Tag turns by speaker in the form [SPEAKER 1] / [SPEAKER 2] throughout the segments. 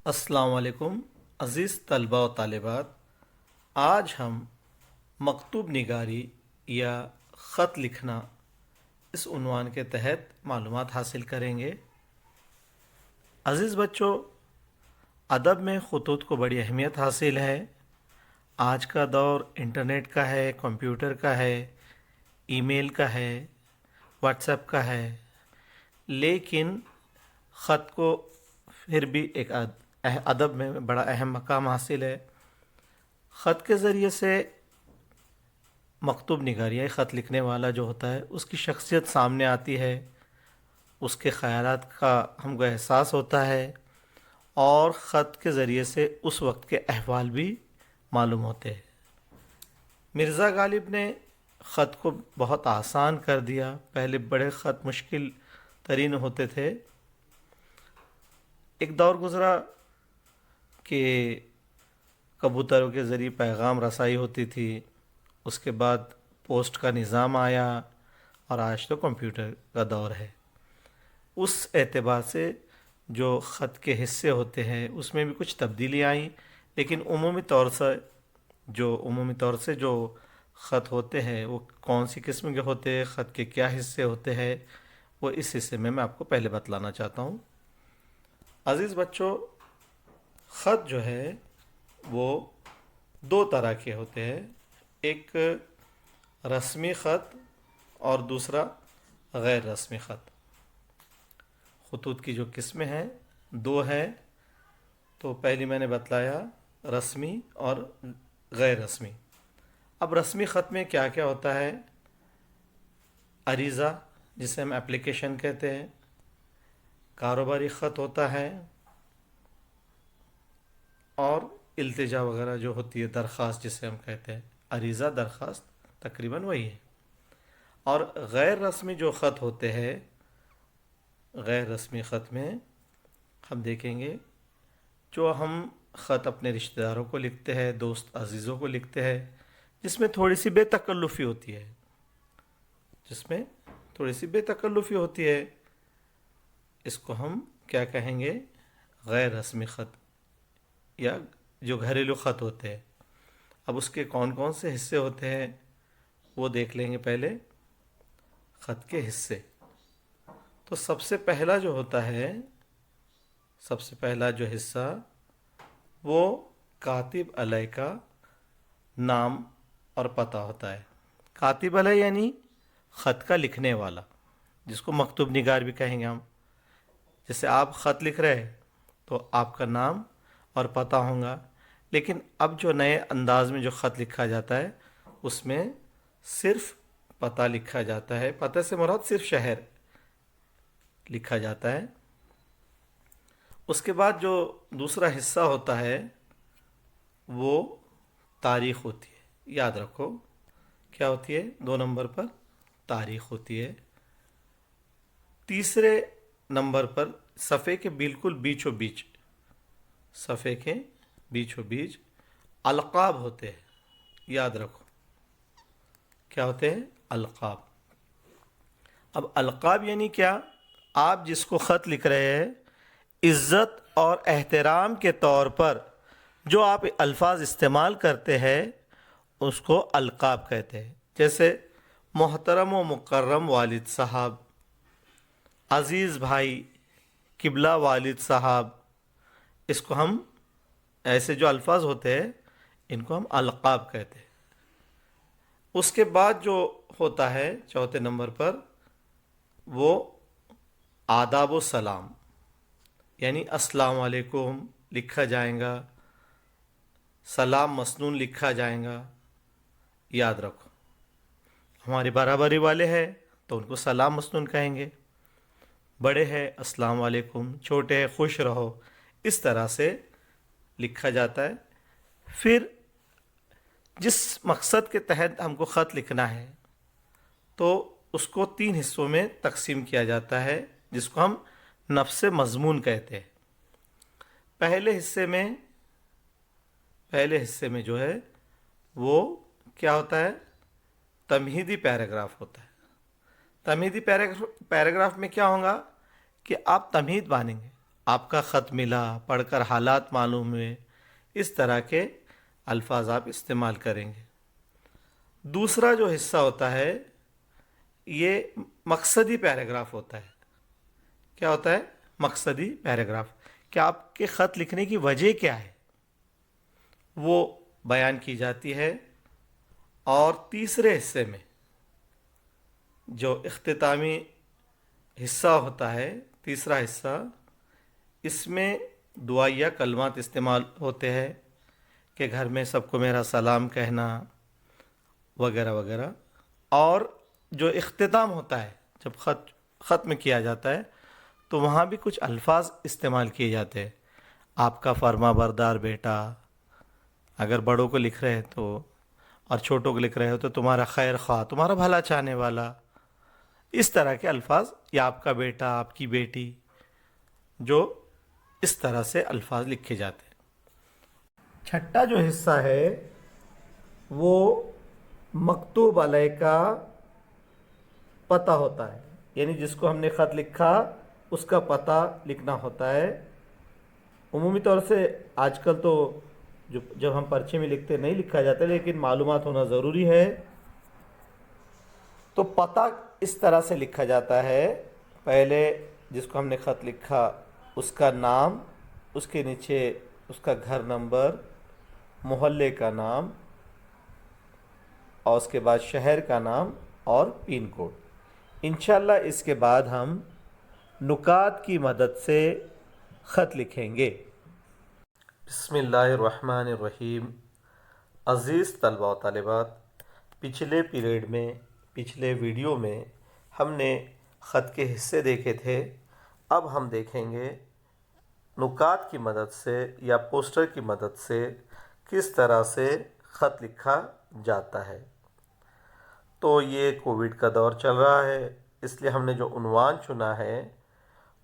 [SPEAKER 1] السلام علیکم عزیز طلبہ و طالبات، آج ہم مکتوب نگاری یا خط لکھنا اس عنوان کے تحت معلومات حاصل کریں گے۔ عزیز بچوں، ادب میں خطوط کو بڑی اہمیت حاصل ہے۔ آج کا دور انٹرنیٹ کا ہے، کمپیوٹر کا ہے، ای میل کا ہے، واٹس ایپ کا ہے، لیکن خط کو پھر بھی ایک ادب میں بڑا اہم مقام حاصل ہے۔ خط کے ذریعے سے مکتوب نگار یا خط لکھنے والا جو ہوتا ہے اس کی شخصیت سامنے آتی ہے، اس کے خیالات کا ہم کو احساس ہوتا ہے، اور خط کے ذریعے سے اس وقت کے احوال بھی معلوم ہوتے ہیں۔ مرزا غالب نے خط کو بہت آسان کر دیا۔ پہلے بڑے خط مشکل ترین ہوتے تھے۔ ایک دور گزرا کہ کبوتروں کے ذریعے پیغام رسائی ہوتی تھی، اس کے بعد پوسٹ کا نظام آیا، اور آج تو کمپیوٹر کا دور ہے۔ اس اعتبار سے جو خط کے حصے ہوتے ہیں اس میں بھی کچھ تبدیلی آئیں، لیکن عمومی طور سے جو خط ہوتے ہیں وہ کون سی قسم کے ہوتے ہیں، خط کے کیا حصے ہوتے ہیں، وہ اس حصے میں آپ کو پہلے بتلانا چاہتا ہوں۔ عزیز بچوں، خط جو ہے وہ دو طرح کے ہوتے ہیں، ایک رسمی خط اور دوسرا غیر رسمی خط۔ خطوط کی جو قسمیں ہیں دو ہیں، تو پہلی میں نے بتلایا رسمی اور غیر رسمی۔ اب رسمی خط میں کیا کیا ہوتا ہے؟ عریضہ، جسے ہم اپلیکیشن کہتے ہیں، کاروباری خط ہوتا ہے، اور التجا وغیرہ جو ہوتی ہے، درخواست جسے ہم کہتے ہیں، عریضہ درخواست تقریباً وہی ہے۔ اور غیر رسمی جو خط ہوتے ہیں، غیر رسمی خط میں ہم دیکھیں گے جو ہم خط اپنے رشتہ داروں کو لکھتے ہیں، دوست عزیزوں کو لکھتے ہیں، جس میں تھوڑی سی بے تکلفی ہوتی ہے، اس کو ہم کیا کہیں گے؟ غیر رسمی خط یا جو گھریلو خط ہوتے ہیں۔ اب اس کے کون کون سے حصے ہوتے ہیں وہ دیکھ لیں گے۔ پہلے خط کے حصے، تو سب سے پہلا جو حصہ وہ کاتب علیہ کا نام اور پتہ ہوتا ہے۔ کاتب علیہ یعنی خط کا لکھنے والا، جس کو مکتوب نگار بھی کہیں گے ہم۔ جیسے آپ خط لکھ رہے تو آپ کا نام اور پتہ ہوگا، لیکن اب جو نئے انداز میں جو خط لکھا جاتا ہے اس میں صرف پتہ لکھا جاتا ہے، پتہ سے مراد صرف شہر لکھا جاتا ہے۔ اس کے بعد جو دوسرا حصہ ہوتا ہے وہ تاریخ ہوتی ہے۔ یاد رکھو کیا ہوتی ہے؟ 2 نمبر پر تاریخ ہوتی ہے۔ تیسرے نمبر پر صفحے کے بالکل بیچوں بیچ القاب ہوتے ہیں۔ یاد رکھو کیا ہوتے ہیں؟ القاب۔ اب القاب یعنی کیا؟ آپ جس کو خط لکھ رہے ہیں، عزت اور احترام کے طور پر جو آپ الفاظ استعمال کرتے ہیں اس کو القاب کہتے ہیں۔ جیسے محترم و مکرم والد صاحب، عزیز بھائی، قبلہ والد صاحب، اس کو ہم ایسے جو الفاظ ہوتے ہیں ان کو ہم القاب کہتے ہیں۔ اس کے بعد جو ہوتا ہے چوتھے نمبر پر وہ آداب و سلام، یعنی السلام علیکم لکھا جائے گا، سلام مسنون لکھا جائے گا۔ یاد رکھو ہمارے برابری والے ہیں تو ان کو سلام مسنون کہیں گے، بڑے ہیں السلام علیکم، چھوٹے ہیں خوش رہو، اس طرح سے لکھا جاتا ہے۔ پھر جس مقصد کے تحت ہم کو خط لکھنا ہے تو اس کو 3 حصوں میں تقسیم کیا جاتا ہے، جس کو ہم نفس مضمون کہتے ہیں۔ پہلے حصے میں جو ہے وہ کیا ہوتا ہے؟ تمہیدی پیراگراف ہوتا ہے۔ تمہیدی پیراگراف میں کیا ہوگا کہ آپ تمہید مانیں گے، آپ کا خط ملا، پڑھ کر حالات معلوم ہوئے، اس طرح کے الفاظ آپ استعمال کریں گے۔ دوسرا جو حصہ ہوتا ہے یہ مقصدی پیراگراف ہوتا ہے۔ کیا ہوتا ہے؟ مقصدی پیراگراف، کہ آپ کے خط لکھنے کی وجہ کیا ہے وہ بیان کی جاتی ہے۔ اور تیسرے حصے میں جو اختتامی حصہ ہوتا ہے، تیسرا حصہ، اس میں دعائیہ کلمات استعمال ہوتے ہیں کہ گھر میں سب کو میرا سلام کہنا وغیرہ وغیرہ۔ اور جو اختتام ہوتا ہے، جب ختم کیا جاتا ہے تو وہاں بھی کچھ الفاظ استعمال کیے جاتے ہیں۔ آپ کا فرما بردار بیٹا، اگر بڑوں کو لکھ رہے ہیں تو، اور چھوٹوں کو لکھ رہے ہو تو تمہارا خیر خواہ، تمہارا بھلا چاہنے والا، اس طرح کے الفاظ، یا آپ کا بیٹا، آپ کی بیٹی، جو اس طرح سے الفاظ لکھے جاتے ہیں۔ چھٹا جو حصہ ہے وہ مکتوب علیہ کا پتہ ہوتا ہے، یعنی جس کو ہم نے خط لکھا اس کا پتہ لکھنا ہوتا ہے۔ عمومی طور سے آج کل تو جب ہم پرچے میں لکھتے نہیں لکھا جاتا، لیکن معلومات ہونا ضروری ہے۔ تو پتہ اس طرح سے لکھا جاتا ہے، پہلے جس کو ہم نے خط لکھا اس کا نام، اس کے نیچے اس کا گھر نمبر، محلے کا نام، اور اس کے بعد شہر کا نام اور پن کوڈ۔ انشاءاللہ اس کے بعد ہم نکات کی مدد سے خط لکھیں گے۔ بسم اللہ الرحمن الرحیم۔ عزیز طلبہ و طالبات، پچھلے پیریڈ میں، پچھلے ویڈیو میں ہم نے خط کے حصے دیکھے تھے۔ اب ہم دیکھیں گے نکات کی مدد سے یا پوسٹر کی مدد سے کس طرح سے خط لکھا جاتا ہے۔ تو یہ کووڈ کا دور چل رہا ہے، اس لیے ہم نے جو عنوان چنا ہے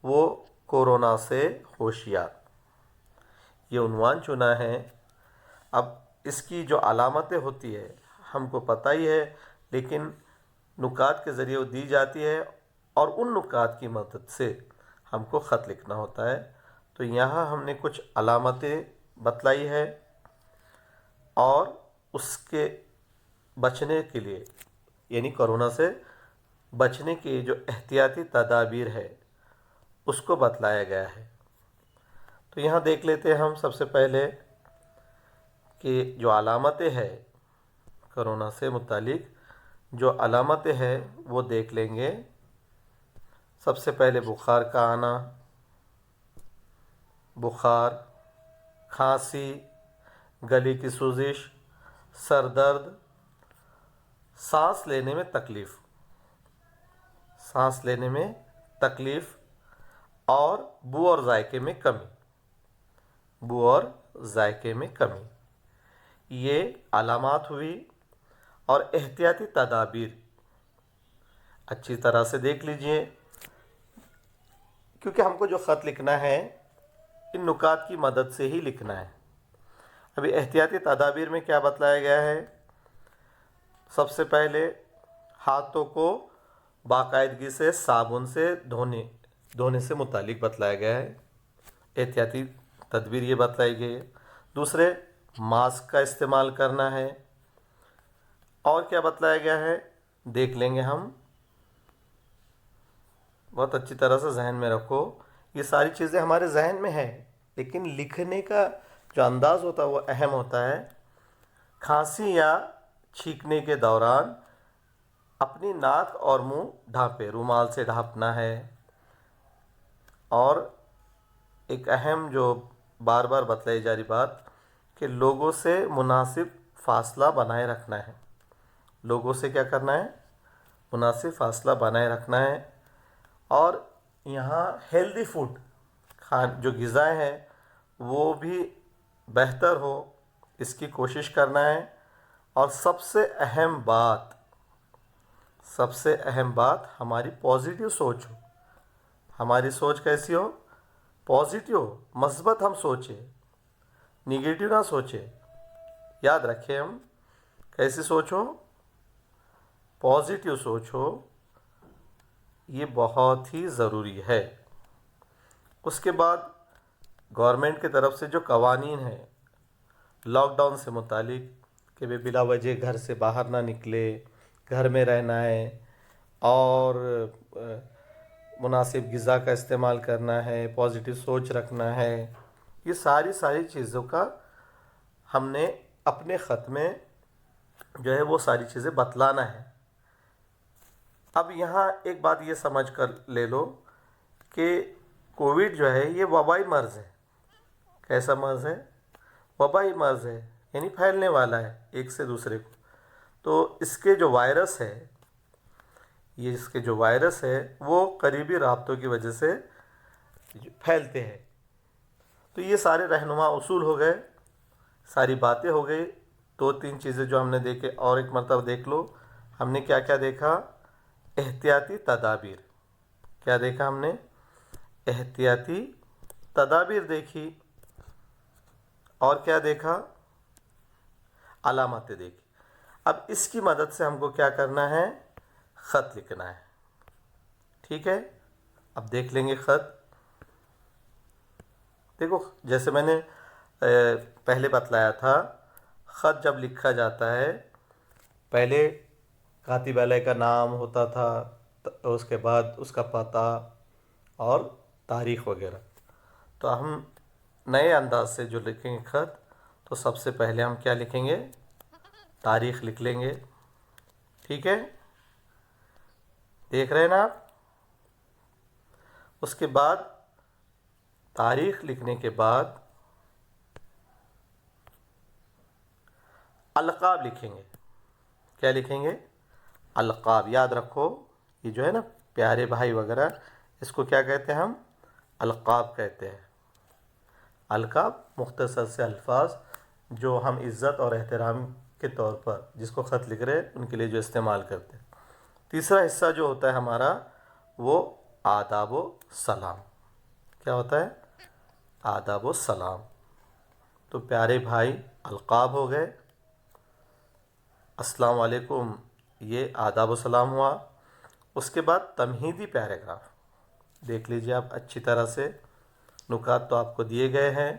[SPEAKER 1] وہ کورونا سے ہوشیار، یہ عنوان چنا ہے۔ اب اس کی جو علامتیں ہوتی ہے ہم کو پتہ ہی ہے، لیکن نکات کے ذریعے وہ دی جاتی ہے، اور ان نکات کی مدد سے ہم کو خط لکھنا ہوتا ہے۔ تو یہاں ہم نے کچھ علامتیں بتلائی ہے، اور اس کے بچنے کے لیے، یعنی کرونا سے بچنے کے جو احتیاطی تدابیر ہے اس کو بتلایا گیا ہے۔ تو یہاں دیکھ لیتے ہیں ہم سب سے پہلے کہ جو علامتیں ہیں کرونا سے متعلق، جو علامتیں ہیں وہ دیکھ لیں گے۔ سب سے پہلے بخار کا آنا، بخار، کھانسی، گلے کی سوزش، سر درد، سانس لینے میں تکلیف، سانس لینے میں تکلیف، اور بو اور ذائقے میں کمی، بو اور ذائقے میں کمی، یہ علامات ہوئی۔ اور احتیاطی تدابیر اچھی طرح سے دیکھ لیجئے، کیونکہ ہم کو جو خط لکھنا ہے ان نکات کی مدد سے ہی لکھنا ہے۔ ابھی احتیاطی تدابیر میں کیا بتلایا گیا ہے؟ سب سے پہلے ہاتھوں کو باقاعدگی سے صابن سے دھونے سے متعلق بتلایا گیا ہے، احتیاطی تدبیر یہ بتلائی گئی ہے۔ دوسرے، ماسک کا استعمال کرنا ہے۔ اور کیا بتلایا گیا ہے دیکھ لیں گے ہم، بہت اچھی طرح سے ذہن میں رکھو۔ یہ ساری چیزیں ہمارے ذہن میں ہیں، لیکن لکھنے کا جو انداز ہوتا ہے وہ اہم ہوتا ہے۔ کھانسی یا چھینکنے کے دوران اپنی ناک اور منہ ڈھانپے، رومال سے ڈھانپنا ہے۔ اور ایک اہم جو بار بار بتلائی جا رہی بات کہ لوگوں سے مناسب فاصلہ بنائے رکھنا ہے، لوگوں سے کیا کرنا ہے؟ مناسب فاصلہ بنائے رکھنا ہے۔ اور یہاں ہیلدی فوڈ، جو غذائیں ہیں وہ بھی بہتر ہو، اس کی کوشش کرنا ہے۔ اور سب سے اہم بات ہماری پازیٹیو سوچ ہو۔ ہماری سوچ کیسی ہو؟ پازیٹیو، مثبت ہم سوچیں، نگیٹیو نہ سوچیں۔ یاد رکھیں ہم کیسی سوچ ہو؟ پازیٹیو سوچ ہو، یہ بہت ہی ضروری ہے۔ اس کے بعد گورنمنٹ کی طرف سے جو قوانین ہیں لاک ڈاؤن سے متعلق کہ بلا وجہ گھر سے باہر نہ نکلے، گھر میں رہنا ہے، اور مناسب غذا کا استعمال کرنا ہے، پازیٹیو سوچ رکھنا ہے، یہ ساری چیزوں کا ہم نے اپنے خط میں جو ہے وہ ساری چیزیں بتلانا ہے۔ اب یہاں ایک بات یہ سمجھ کر لے لو کہ کووڈ جو ہے یہ وبائی مرض ہے۔ کیسا مرض ہے؟ وبائی مرض ہے، یعنی پھیلنے والا ہے ایک سے دوسرے کو۔ تو اس کے جو وائرس ہے، وہ قریبی رابطوں کی وجہ سے پھیلتے ہیں۔ تو یہ سارے رہنما اصول ہو گئے، ساری باتیں ہو گئی۔ 2-3 چیزیں جو ہم نے دیکھے، اور ایک مرتبہ دیکھ لو ہم نے کیا کیا دیکھا۔ احتیاطی تدابیر، کیا دیکھا ہم نے؟ احتیاطی تدابیر دیکھی، اور کیا دیکھا؟ علامتیں دیکھی۔ اب اس کی مدد سے ہم کو کیا کرنا ہے؟ خط لکھنا ہے، ٹھیک ہے؟ اب دیکھ لیں گے خط۔ دیکھو جیسے میں نے پہلے بتلایا تھا، خط جب لکھا جاتا ہے پہلے کاتب علیہ کا نام ہوتا تھا، اس کے بعد اس کا پتہ اور تاریخ وغیرہ۔ تو ہم نئے انداز سے جو لکھیں گے خط، تو سب سے پہلے ہم کیا لکھیں گے؟ تاریخ لکھ لیں گے، ٹھیک ہے؟ دیکھ رہے ہیں نا آپ؟ اس کے بعد تاریخ لکھنے کے بعد القاب لکھیں گے۔ کیا لکھیں گے؟ القاب۔ یاد رکھو، یہ جو ہے نا پیارے بھائی وغیرہ، اس کو کیا کہتے ہیں ہم؟ القاب کہتے ہیں۔ القاب مختصر سے الفاظ جو ہم عزت اور احترام کے طور پر جس کو خط لکھ رہے ہیں ان کے لیے جو استعمال کرتے ہیں۔ تیسرا حصہ جو ہوتا ہے ہمارا، وہ آداب و سلام۔ کیا ہوتا ہے؟ آداب و سلام۔ تو پیارے بھائی القاب ہو گئے، السلام علیکم، یہ آداب و سلام ہوا۔ اس کے بعد تمہیدی پیراگراف دیکھ لیجیے آپ اچھی طرح سے، نکات تو آپ کو دیے گئے ہیں۔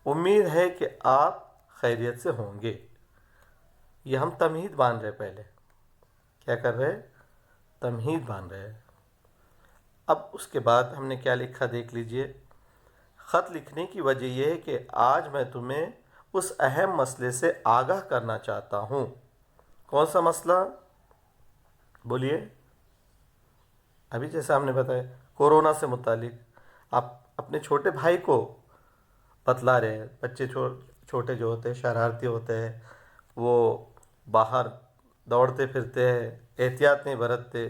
[SPEAKER 1] امید ہے کہ آپ خیریت سے ہوں گے، یہ ہم تمہید باندھ رہے۔ پہلے کیا کر رہے؟ تمہید باندھ رہے۔ اب اس کے بعد ہم نے کیا لکھا دیکھ لیجئے۔ خط لکھنے کی وجہ یہ ہے کہ آج میں تمہیں اس اہم مسئلے سے آگاہ کرنا چاہتا ہوں۔ کون سا مسئلہ؟ بولیے۔ ابھی جیسا ہم نے بتایا کورونا سے متعلق آپ اپنے چھوٹے بھائی کو بتلا رہے ہیں۔ بچے چھوٹے جو ہوتے ہیں، شرارتی ہوتے ہیں، وہ باہر دوڑتے پھرتے ہیں، احتیاط نہیں برتتے،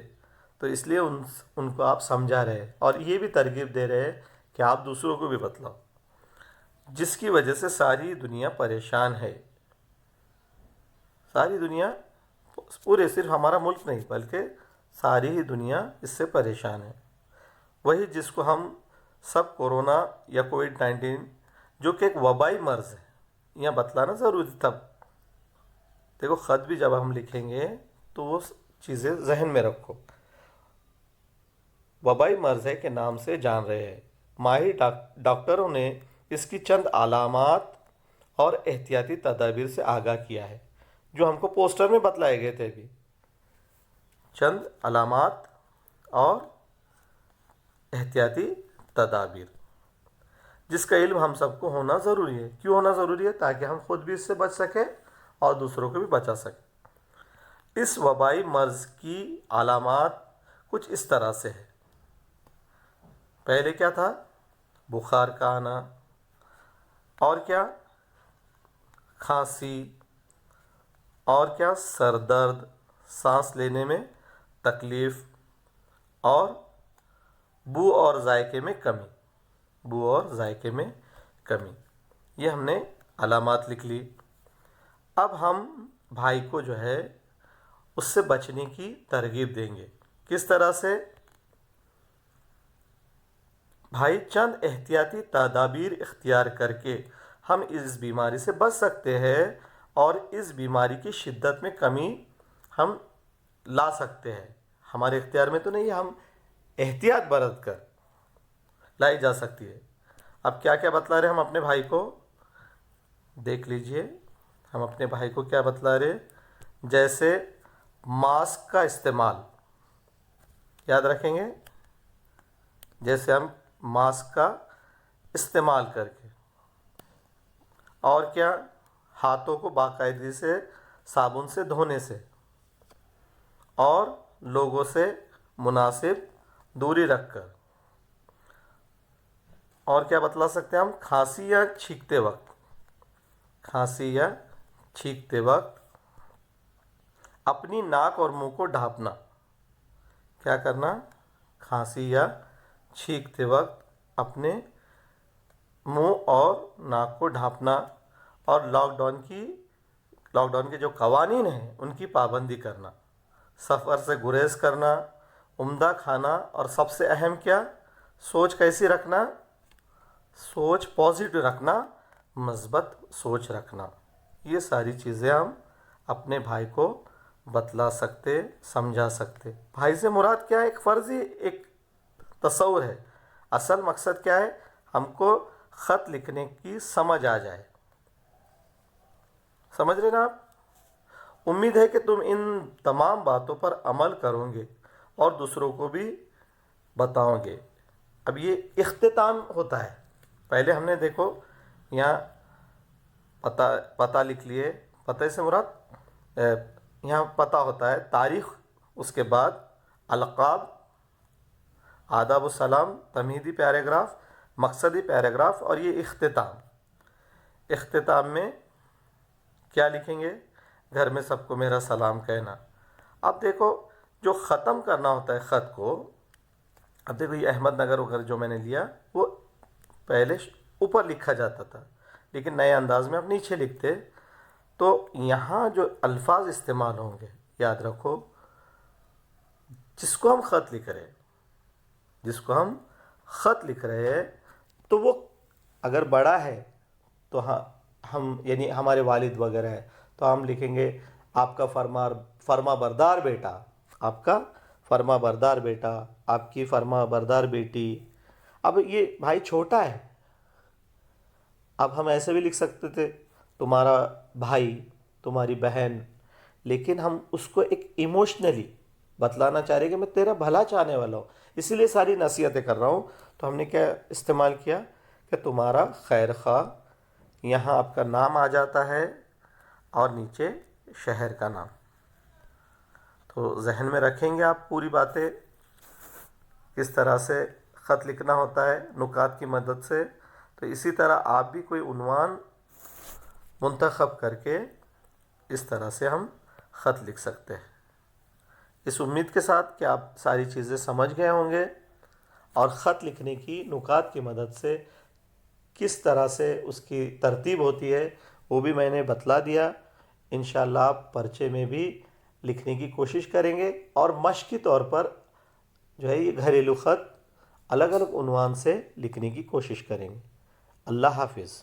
[SPEAKER 1] تو اس لیے ان کو آپ سمجھا رہے ہیں، اور یہ بھی ترغیب دے رہے ہیں کہ آپ دوسروں کو بھی بتلاؤ، جس کی وجہ سے ساری دنیا پریشان ہے۔ ساری دنیا، پورے صرف ہمارا ملک نہیں بلکہ ساری ہی دنیا اس سے پریشان ہے۔ وہی جس کو ہم سب کورونا یا کووڈ-19 جو کہ ایک وبائی مرض ہے، یہاں بتلانا ضروری تھا۔ دیکھو خط بھی جب ہم لکھیں گے تو وہ چیزیں ذہن میں رکھو۔ وبائی مرض ہے کے نام سے جان رہے ہیں۔ ماہر ڈاکٹروں نے اس کی چند علامات اور احتیاطی تدابیر سے آگاہ کیا ہے، جو ہم کو پوسٹر میں بتلائے گئے تھے ابھی۔ چند علامات اور احتیاطی تدابیر جس کا علم ہم سب کو ہونا ضروری ہے۔ کیوں ہونا ضروری ہے؟ تاکہ ہم خود بھی اس سے بچ سکیں اور دوسروں کو بھی بچا سکیں۔ اس وبائی مرض کی علامات کچھ اس طرح سے ہے۔ پہلے کیا تھا؟ بخار کا آنا، اور کیا؟ کھانسی، اور کیا؟ سر درد، سانس لینے میں تکلیف، اور بو اور ذائقے میں کمی۔ بو اور ذائقے میں کمی، یہ ہم نے علامات لکھ لی۔ اب ہم بھائی کو جو ہے اس سے بچنے کی ترغیب دیں گے۔ کس طرح سے؟ بھائی چند احتیاطی تدابیر اختیار کر کے ہم اس بیماری سے بچ سکتے ہیں، اور اس بیماری کی شدت میں کمی ہم لا سکتے ہیں۔ ہمارے اختیار میں تو نہیں، ہم احتیاط برت کر لائی جا سکتی ہے۔ اب کیا کیا بتلا رہے ہم اپنے بھائی کو، دیکھ لیجئے ہم اپنے بھائی کو کیا بتلا رہے، جیسے ماسک کا استعمال، یاد رکھیں گے، جیسے ہم ماسک کا استعمال کر کے، اور کیا، ہاتھوں کو باقاعدگی سے صابن سے دھونے سے، اور لوگوں سے مناسب دوری رکھ کر، اور کیا بتلا سکتے ہیں ہم، کھانسی یا چھینکتے وقت، کھانسی یا چھینکتے وقت اپنی ناک اور منہ کو ڈھانپنا، کیا کرنا، کھانسی یا چھینکتے وقت اپنے منہ اور ناک کو ڈھانپنا، اور لاک ڈاؤن کے جو قوانین ہیں ان کی پابندی کرنا، سفر سے گریز کرنا، عمدہ کھانا، اور سب سے اہم کیا، سوچ کیسی رکھنا، سوچ پازیٹو رکھنا، مثبت سوچ رکھنا۔ یہ ساری چیزیں ہم اپنے بھائی کو بتلا سکتے، سمجھا سکتے۔ بھائی سے مراد کیا ہے، ایک فرضی ایک تصور ہے، اصل مقصد کیا ہے، ہم کو خط لکھنے کی سمجھ آ جائے۔ سمجھ رہے نا آپ؟ امید ہے کہ تم ان تمام باتوں پر عمل کرو گے اور دوسروں کو بھی بتاؤ گے۔ اب یہ اختتام ہوتا ہے، پہلے ہم نے دیکھو یہاں پتہ لکھ لیے، پتہ سے مراد یہاں پتہ ہوتا ہے، تاریخ، اس کے بعد القاب، آداب السلام، تمہیدی پیراگراف، مقصدی پیراگراف، اور یہ اختتام۔ اختتام میں کیا لکھیں گے، گھر میں سب کو میرا سلام کہنا۔ اب دیکھو جو ختم کرنا ہوتا ہے خط کو، اب دیکھو یہ احمد نگر وغیرہ جو میں نے لیا وہ پہلے اوپر لکھا جاتا تھا، لیکن نئے انداز میں اب نیچے لکھتے، تو یہاں جو الفاظ استعمال ہوں گے، یاد رکھو، جس کو ہم خط لکھ رہے ہیں تو وہ اگر بڑا ہے تو ہم یعنی ہمارے والد وغیرہ ہے تو ہم لکھیں گے آپ کا فرما بردار بیٹا، آپ کا فرما بردار بیٹا، آپ کی فرما بردار بیٹی۔ اب یہ بھائی چھوٹا ہے، اب ہم ایسے بھی لکھ سکتے تھے تمہارا بھائی، تمہاری بہن، لیکن ہم اس کو ایک ایموشنلی بتلانا چاہ رہے کہ میں تیرا بھلا چاہنے والا ہوں، اسی لیے ساری نصیحتیں کر رہا ہوں۔ تو ہم نے کیا استعمال کیا کہ تمہارا خیر خواہ، یہاں آپ کا نام آ جاتا ہے اور نیچے شہر کا نام۔ تو ذہن میں رکھیں گے آپ پوری باتیں، کس طرح سے خط لکھنا ہوتا ہے نکات کی مدد سے۔ تو اسی طرح آپ بھی کوئی عنوان منتخب کر کے اس طرح سے ہم خط لکھ سکتے ہیں۔ اس امید کے ساتھ کہ آپ ساری چیزیں سمجھ گئے ہوں گے، اور خط لکھنے کی نکات کی مدد سے کس طرح سے اس کی ترتیب ہوتی ہے وہ بھی میں نے بتلا دیا۔ انشاءاللہ آپ پرچے میں بھی لکھنے کی کوشش کریں گے، اور مشقی طور پر جو ہے یہ گھریلو خط الگ الگ عنوان سے لکھنے کی کوشش کریں گے۔ اللہ حافظ۔